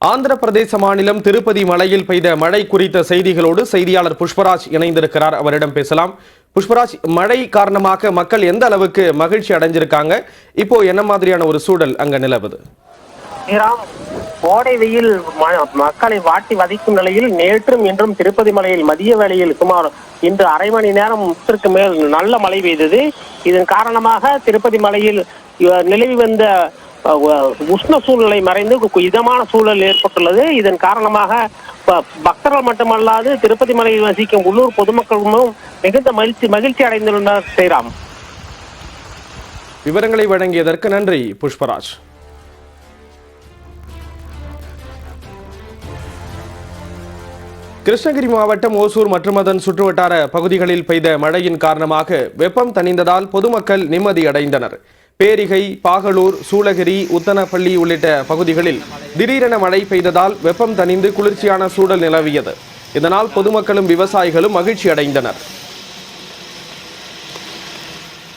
ஆந்திர பிரதேச மாநிலம் திருப்பதி மலையில் பெய்த மழை குறித்த செய்திகளோடு செய்தியாளர் புஷ்பராஜ் இணைந்திருக்கிறார். அவரிடம் பேசலாம். புஷ்பராஜ், மழை காரணமாக மக்கள் எந்த அளவுக்கு மகிழ்ச்சி அடைஞ்சிருக்காங்க? இப்போ என்ன மாதிரியான ஒரு சூழல் அங்க நிலவுது? கோடை வெயில் மக்களை வாட்டி வதைக்கும் நிலையில் நேற்றும் இன்றும் திருப்பதி மலையில் மதிய வேளையில் சுமார் இன்று அரை மணி நேரத்திற்கு மேல் நல்ல மழை பெய்தது. இதன் காரணமாக திருப்பதி மலையில் நிலவி வந்த உஷ்ண சூழ்நிலை மறைந்து இதமான சூழல் ஏற்பட்டுள்ளது. இதன் காரணமாக பக்தர்கள் மட்டுமல்லாது திருப்பதி மலையில் வசிக்கும் உள்ளூர் பொதுமக்களும் மிகுந்த மகிழ்ச்சி அடைந்துள்ளனர். ஸ்ரீராம், விவரங்களை வழங்கியதற்கு நன்றி புஷ்பராஜ். கிருஷ்ணகிரி மாவட்டம் ஓசூர் மற்றும் அதன் சுற்றுவட்டார பகுதிகளில் பெய்த மழையின் காரணமாக வெப்பம் தணிந்ததால் பொதுமக்கள் நிம்மதி அடைந்தனர். பேரிகை, பாகலூர், சூளகிரி, உத்தனப்பள்ளி உள்ளிட்ட பகுதிகளில் திடீரென மழை பெய்ததால் வெப்பம் தணிந்து குளிர்ச்சியான சூழல் நிலவியது. இதனால் பொதுமக்களும் விவசாயிகளும் மகிழ்ச்சி அடைந்தனர்.